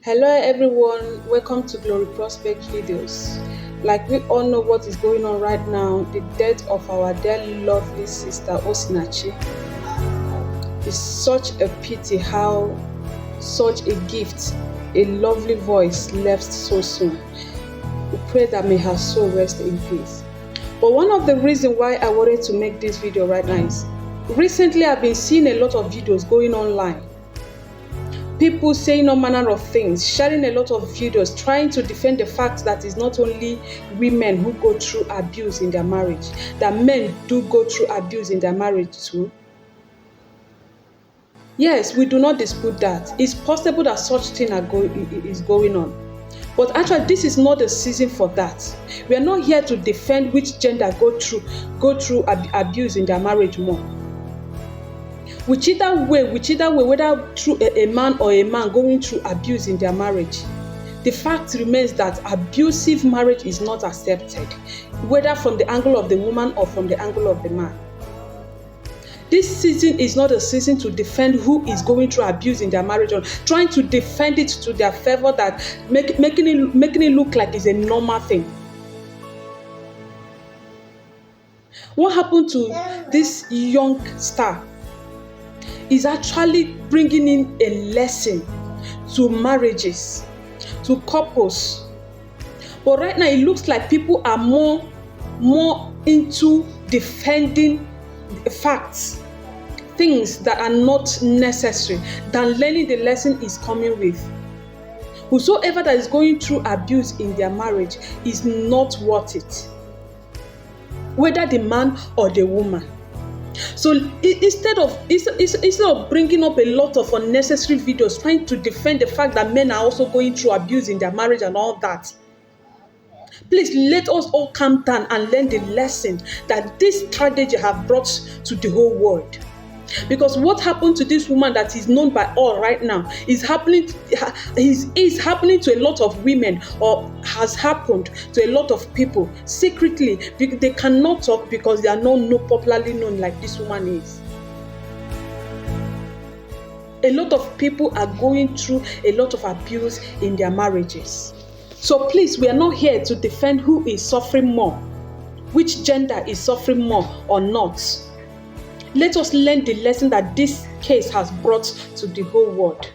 Hello everyone, welcome to Glory Prospect Videos. Like we all know what is going on right now, the death of our dear lovely sister Osinachi. It's such a pity how such a gift, a lovely voice left so soon. We pray that may her soul rest in peace. But one of the reasons why I wanted to make this video right now is recently I've been seeing a lot of videos going online. People saying all manner of things, sharing a lot of videos, trying to defend the fact that it's not only women who go through abuse in their marriage, that men do go through abuse in their marriage too. Yes, we do not dispute that. It's possible that such thing is going on. But actually, this is not the season for that. We are not here to defend which gender go through abuse in their marriage more. Whichever way, whether through a man or a man going through abuse in their marriage, the fact remains that abusive marriage is not accepted, whether from the angle of the woman or from the angle of the man. This season is not a season to defend who is going through abuse in their marriage or trying to defend it to their favor, that making it look like it's a normal thing. What happened to this young star is actually bringing in a lesson to marriages, to couples. But right now, it looks like people are more into defending facts, things that are not necessary, than learning the lesson is coming with. Whosoever that is going through abuse in their marriage is not worth it, whether the man or the woman. So instead of bringing up a lot of unnecessary videos trying to defend the fact that men are also going through abuse in their marriage and all that, please let us all calm down and learn the lesson that this tragedy have brought to the whole world. Because what happened to this woman that is known by all right now is happening to a lot of women, or has happened to a lot of people secretly. They cannot talk because they are not popularly known like this woman is. A lot of people are going through a lot of abuse in their marriages. So please, we are not here to defend who is suffering more, which gender is suffering more or not. Let us learn the lesson that this case has brought to the whole world.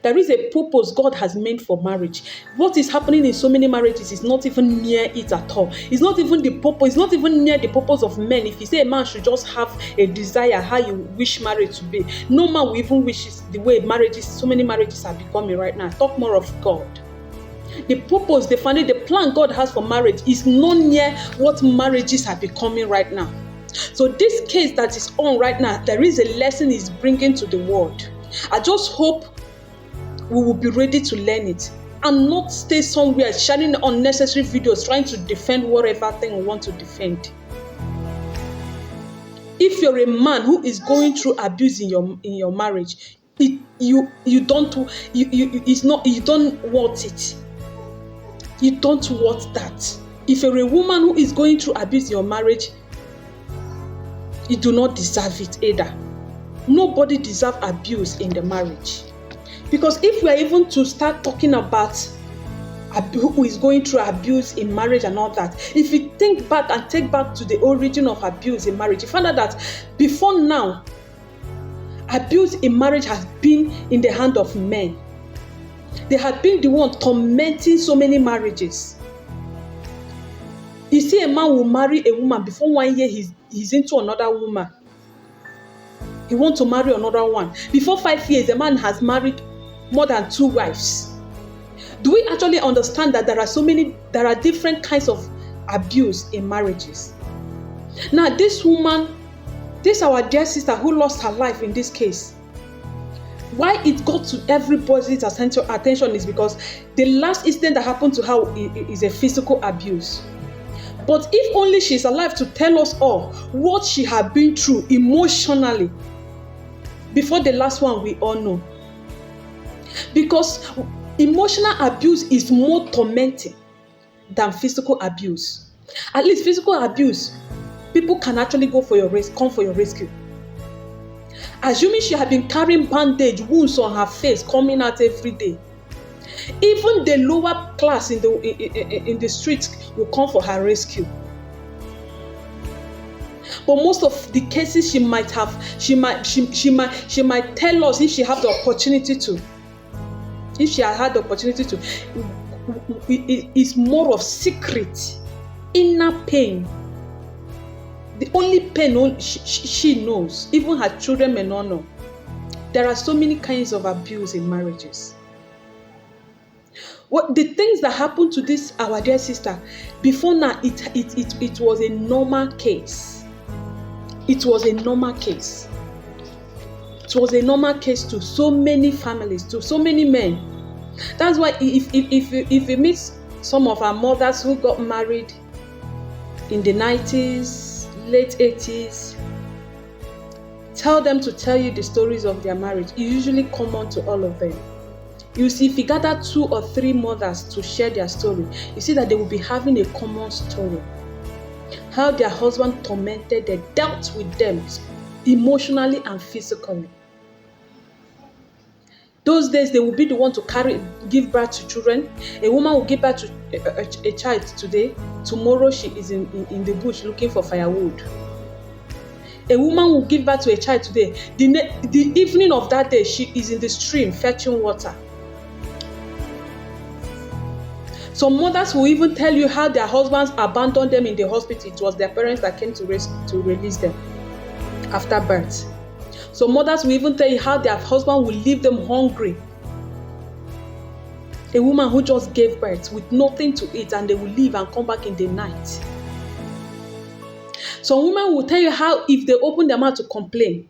There is a purpose God has made for marriage. What is happening in so many marriages is not even near it at all. It's not even the purpose. It's not even near the purpose of men. If you say a man should just have a desire how you wish marriage to be, no man will even wish it the way so many marriages are becoming right now. Talk more of God. The purpose, the plan God has for marriage is not near what marriages are becoming right now. So this case that is on right now, there is a lesson it's bringing to the world. I just hope we will be ready to learn it and not stay somewhere sharing unnecessary videos trying to defend whatever thing we want to defend. If you're a man who is going through abuse in your marriage, you don't want it. You don't want that. If you're a woman who is going through abuse in your marriage, you do not deserve it either. Nobody deserves abuse in the marriage. Because if we are even to start talking about who is going through abuse in marriage and all that, if you think back and take back to the origin of abuse in marriage, you find out that before now, abuse in marriage has been in the hand of men. They had been the one tormenting so many marriages. You see, a man will marry a woman, before 1 year he's into another woman. He wants to marry another one. Before 5 years, a man has married more than 2 wives. Do we actually understand that there are different kinds of abuse in marriages? Now, this woman, our dear sister who lost her life in this case, why it got to everybody's attention is because the last incident that happened to her is a physical abuse. But if only she's alive to tell us all what she had been through emotionally before the last one, we all know. Because emotional abuse is more tormenting than physical abuse. At least physical abuse, people can actually come for your rescue. Assuming she had been carrying bandage wounds on her face coming out every day, Even the lower class in the streets will come for her rescue. But most of the cases she might tell us if she had the opportunity to. If she had the opportunity to, it's more of secret, inner pain. The only pain she knows, even her children may not know. There are so many kinds of abuse in marriages. What the things that happened to this our dear sister before now, it was a normal case. It was a normal case. It was a normal case to so many families, to so many men. That's why if you meet some of our mothers who got married in the 90s, late 80s, tell them to tell you the stories of their marriage. It's usually common to all of them. You see, if you gather 2 or 3 mothers to share their story, you see that they will be having a common story. How their husband tormented them, dealt with them emotionally and physically. Those days, they will be the one to give birth to children. A woman will give birth to a child today. Tomorrow, she is in the bush looking for firewood. A woman will give birth to a child today. The evening of that day, she is in the stream fetching water. Some mothers will even tell you how their husbands abandoned them in the hospital. It was their parents that came to release them after birth. Some mothers will even tell you how their husband will leave them hungry. A woman who just gave birth with nothing to eat, and they will leave and come back in the night. Some women will tell you how if they open their mouth to complain,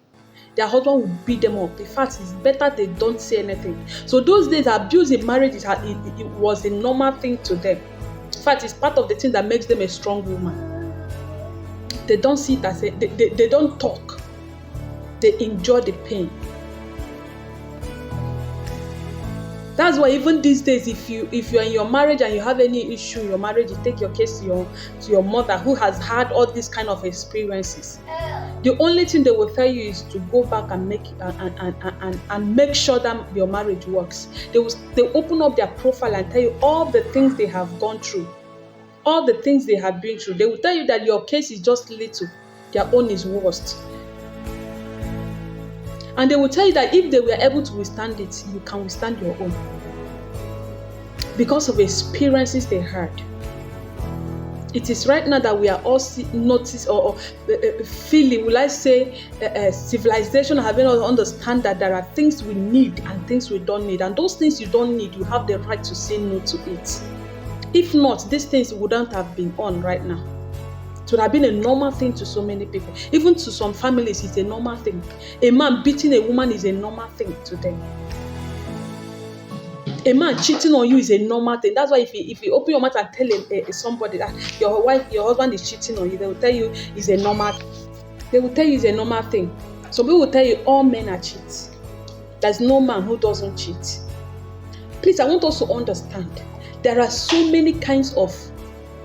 their husband will beat them up. In fact, it's better they don't say anything. So those days, abuse in marriage it was a normal thing to them. In fact, it's part of the thing that makes them a strong woman. They don't see it as they don't talk. They enjoy the pain. That's why even these days, if you're in your marriage and you have any issue in your marriage, you take your case to your mother who has had all these kind of experiences. The only thing they will tell you is to go back and make sure that your marriage works. They open up their profile and tell you all the things they have gone through, all the things they have been through. They will tell you that your case is just little, their own is worst. And they will tell you that if they were able to withstand it, you can withstand your own. Because of experiences they had. It is right now that we are all notice or feeling, will I say, civilization having us understand that there are things we need and things we don't need. And those things you don't need, you have the right to say no to it. If not, these things wouldn't have been on right now. It would have been a normal thing to so many people. Even to some families, it's a normal thing. A man beating a woman is a normal thing to them. A man cheating on you is a normal thing. That's why if you open your mouth and tell somebody that your husband is cheating on you, they will tell you it's a normal thing. They will tell you it's a normal thing. Some people will tell you all men are cheats. There's no man who doesn't cheat. Please, I want us to understand there are so many kinds of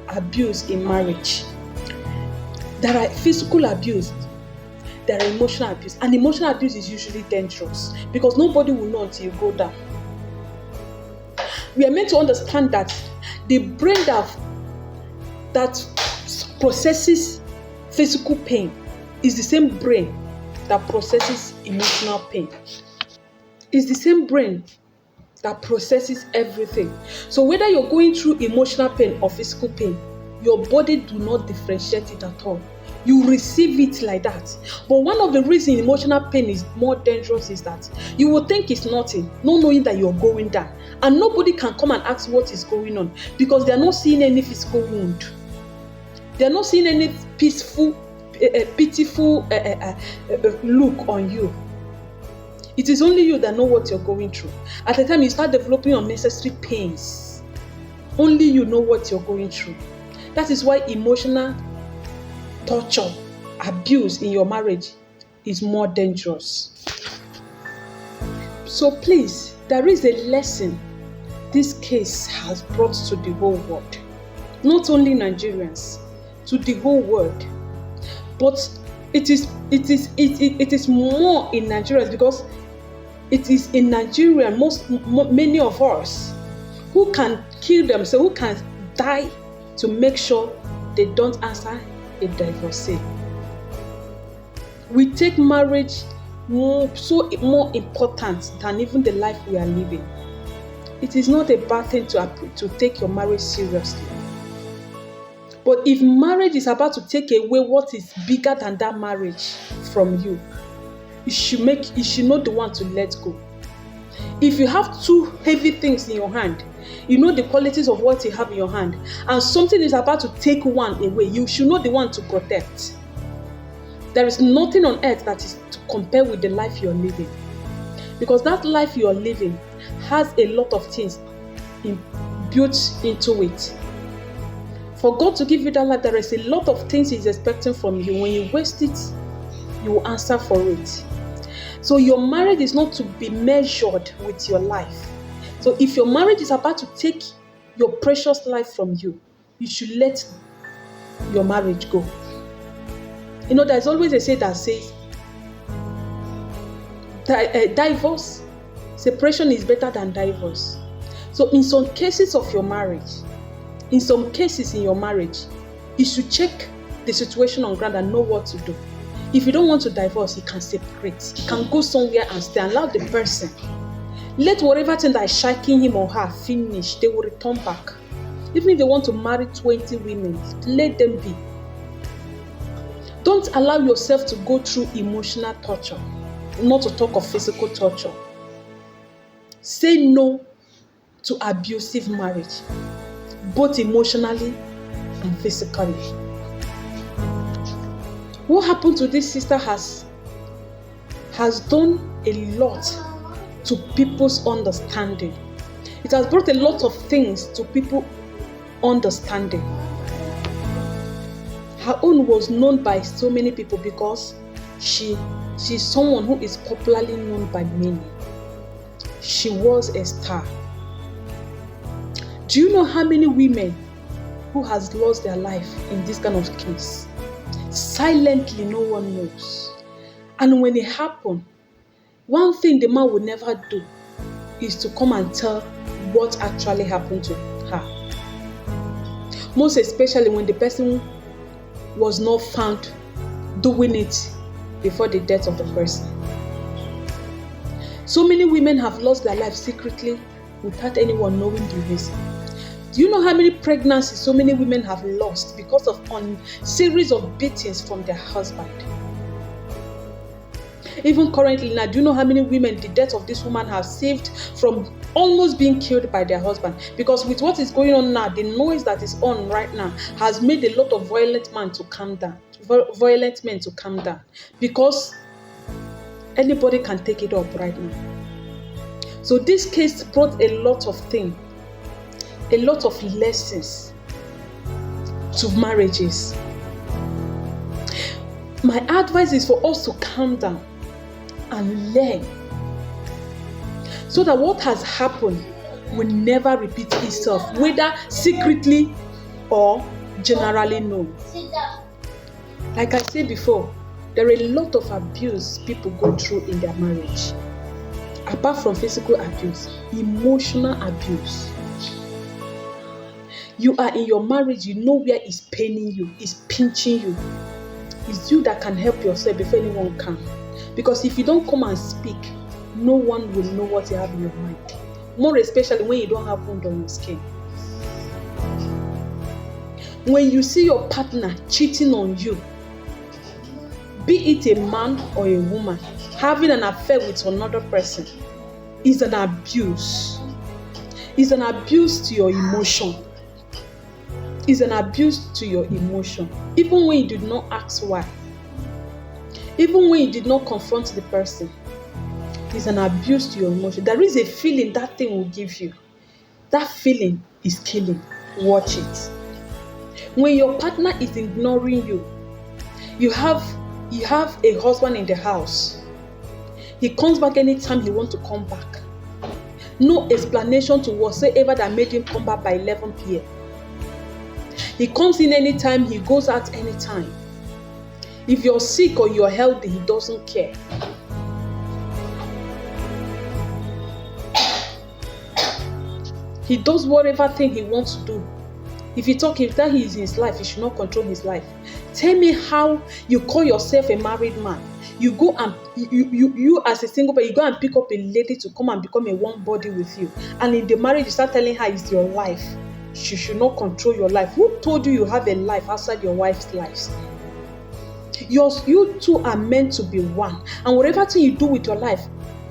abuse in marriage. There are physical abuse, there are emotional abuse, and emotional abuse is usually dangerous because nobody will know until you go down. We are meant to understand that the brain that processes physical pain is the same brain that processes emotional pain. It's the same brain that processes everything. So whether you're going through emotional pain or physical pain, your body do not differentiate it at all. You receive it like that. But one of the reasons emotional pain is more dangerous is that you will think it's nothing, not knowing that you're going down. And nobody can come and ask what is going on because they're not seeing any physical wound. They're not seeing any pitiful look on you. It is only you that know what you're going through. At the time you start developing unnecessary pains, only you know what you're going through. That is why emotional torture, abuse in your marriage is more dangerous. So please, there is a lesson this case has brought to the whole world. Not only Nigerians, to the whole world. But it is more in Nigerians because it is in Nigeria, many of us who can kill themselves, who can die to make sure they don't answer a divorcee. We take marriage more important than even the life we are living. It is not a bad thing to take your marriage seriously. But if marriage is about to take away what is bigger than that marriage from you, you should know the one to let go. If you have two heavy things in your hand, you know the qualities of what you have in your hand, and something is about to take one away, you should know the one to protect. There is nothing on earth that is to compare with the life you're living. Because that life you're living has a lot of things built into it. For God to give you that life, there is a lot of things He's expecting from you. When you waste it, you will answer for it. So your marriage is not to be measured with your life. So if your marriage is about to take your precious life from you, you should let your marriage go. You know, there's always a saying that says, divorce, separation is better than divorce. So in some cases of your marriage, in some cases in your marriage, you should check the situation on ground and know what to do. If you don't want to divorce, you can separate. You can go somewhere and stay. Allow the person. Let whatever thing that is shaking him or her finish. They will return back. Even if they want to marry 20 women, let them be. Don't allow yourself to go through emotional torture, not to talk of physical torture. Say no to abusive marriage, both emotionally and physically. What happened to this sister has done a lot to people's understanding. It has brought a lot of things to people's understanding. Her own was known by so many people because she's someone who is popularly known by many. She was a star. Do you know how many women who has lost their life in this kind of case? Silently, no one knows. And when it happened, one thing the man would never do is to come and tell what actually happened to her. Most especially when the person was not found doing it before the death of the person. So many women have lost their lives secretly without anyone knowing the reason. Do you know how many pregnancies so many women have lost because of a series of beatings from their husband? Even currently now, do you know how many women the death of this woman has saved from almost being killed by their husband? Because with what is going on now, the noise that is on right now has made a lot of violent men to calm down. Because anybody can take it up right now. So this case brought a lot of things, a lot of lessons to marriages. My advice is for us to calm down and learn, so that what has happened will never repeat itself, whether secretly or generally known. Like I said before, there are a lot of abuse people go through in their marriage. Apart from physical abuse, emotional abuse. You are in your marriage, you know where it's paining you, it's pinching you. It's you that can help yourself before anyone can. Because if you don't come and speak, no one will know what you have in your mind. More especially when you don't have wound on your skin. When you see your partner cheating on you, be it a man or a woman, having an affair with another person, is an abuse. It's an abuse to your emotion. It's an abuse to your emotion. Even when you did not ask why. Even when you did not confront the person. It's an abuse to your emotion. There is a feeling that thing will give you. That feeling is killing. Watch it. When your partner is ignoring you, you have a husband in the house. He comes back anytime he wants to come back. No explanation to whatsoever that made him come back by 11 p.m. He comes in anytime, he goes out anytime. If you're sick or you're healthy, he doesn't care. He does whatever thing he wants to do. If you talk, if that he is in his life, he should not control his life. Tell me how you call yourself a married man. You go and you as a single person, you go and pick up a lady to come and become a one body with you. And in the marriage, you start telling her it's your life. She should not control your life. Who told you have a life outside your wife's life? You two are meant to be one. And whatever thing you do with your life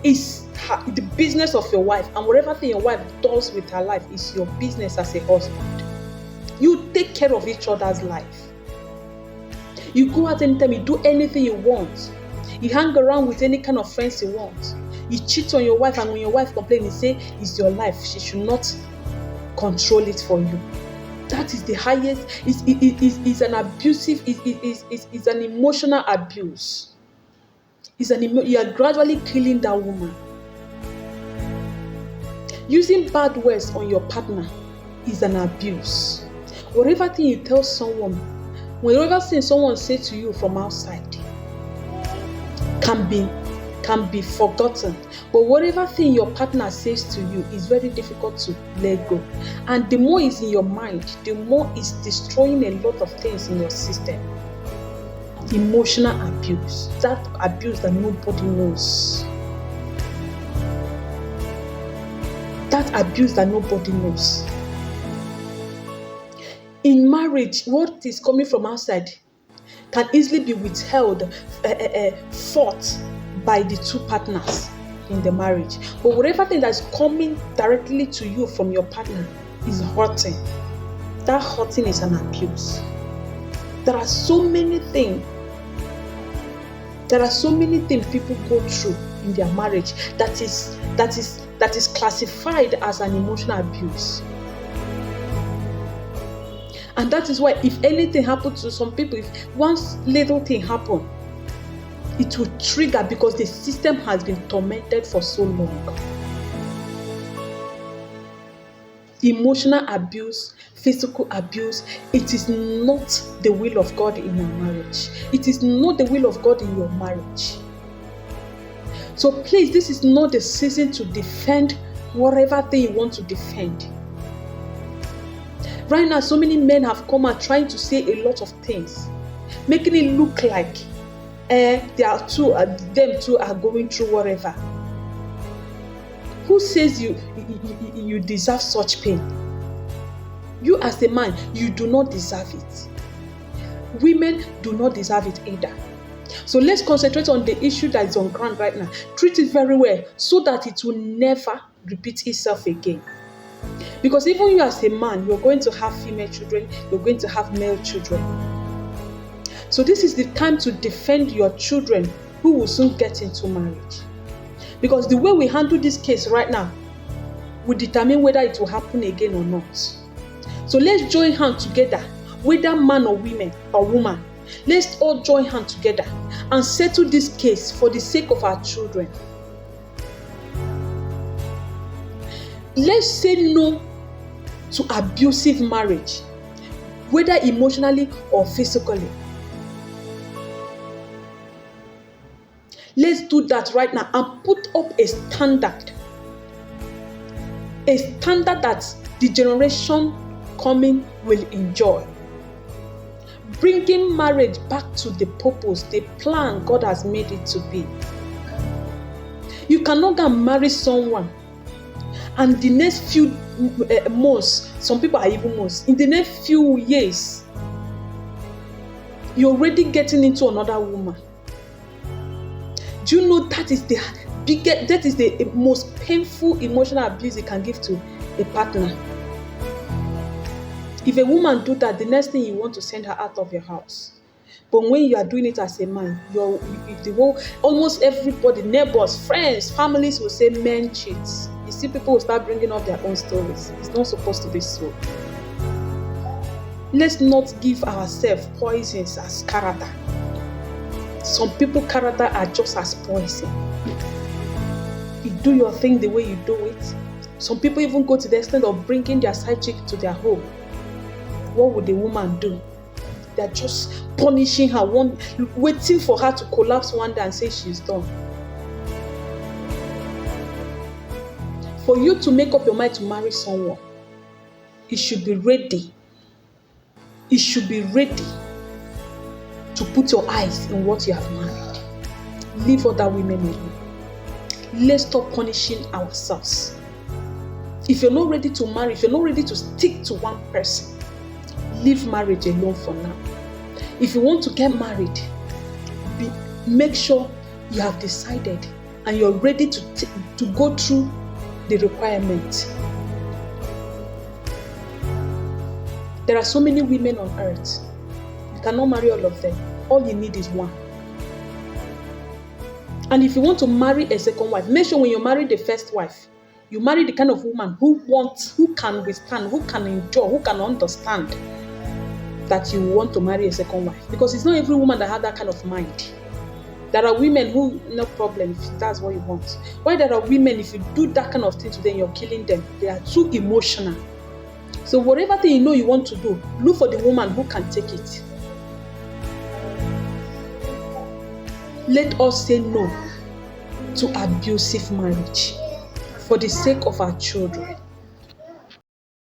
is the business of your wife. And whatever thing your wife does with her life is your business as a husband. You take care of each other's life. You go out anytime, you do anything you want. You hang around with any kind of friends you want. You cheat on your wife, and when your wife complains, you say it's your life. She should not control it for you. That is the highest. It's an abusive. It's an emotional abuse. You are gradually killing that woman. Using bad words on your partner is an abuse. Whatever thing you tell someone, whatever thing someone says to you from outside can be forgotten. But whatever thing your partner says to you is very difficult to let go. And the more it's in your mind, the more it's destroying a lot of things in your system. Emotional abuse. That abuse that nobody knows. That abuse that nobody knows. In marriage, what is coming from outside can easily be withheld, fought by the two partners in the marriage. But whatever thing that's coming directly to you from your partner is hurting. That hurting is an abuse. There are so many things people go through in their marriage that is classified as an emotional abuse. And that is why if anything happens to some people, if one little thing happens, it will trigger because the system has been tormented for so long. Emotional abuse, physical abuse, it is not the will of God in your marriage. It is not the will of God in your marriage. So please, this is not the season to defend whatever thing you want to defend. Right now, so many men have come and trying to say a lot of things, making it look like them two are going through whatever. Who says you deserve such pain? You as a man, you do not deserve it. Women do not deserve it either. So let's concentrate on the issue that is on ground right now. Treat it very well so that it will never repeat itself again. Because even you as a man, you're going to have female children, you're going to have male children. So this is the time to defend your children who will soon get into marriage. Because the way we handle this case right now will determine whether it will happen again or not. So let's join hands together, whether man or woman. Let's all join hands together and settle this case for the sake of our children. Let's say no to abusive marriage, whether emotionally or physically. Let's do that right now and put up a standard that the generation coming will enjoy. Bringing marriage back to the purpose, the plan God has made it to be. You cannot go and marry someone and the next few months, some people are even months, in the next few years, you're already getting into another woman. Do you know that is the most painful emotional abuse you can give to a partner? If a woman do that, the next thing you want to send her out of your house. But when you are doing it as a man, almost everybody, neighbors, friends, families will say men cheat. You see, people will start bringing up their own stories. It's not supposed to be so. Let's not give ourselves poisons as character. Some people's character are just as poison. You do your thing the way you do it. Some people even go to the extent of bringing their side chick to their home. What would the woman do? They're just punishing her, waiting for her to collapse one day and say she's done. For you to make up your mind to marry someone, you should be ready. You should be ready to put your eyes in what you have married. Leave other women alone. Let's stop punishing ourselves. If you're not ready to marry, if you're not ready to stick to one person, leave marriage alone for now. If you want to get married, make sure you have decided and you're ready to go through the requirement. There are so many women on earth. You cannot marry all of them. All you need is one. And if you want to marry a second wife, make sure when you marry the first wife, you marry the kind of woman who can withstand, who can endure, who can understand that you want to marry a second wife. Because it's not every woman that has that kind of mind. There are women who, no problem if that's what you want. Why there are women, if you do that kind of thing to them, you're killing them. They are too emotional. So whatever thing you know you want to do, look for the woman who can take it. Let us say no to abusive marriage for the sake of our children.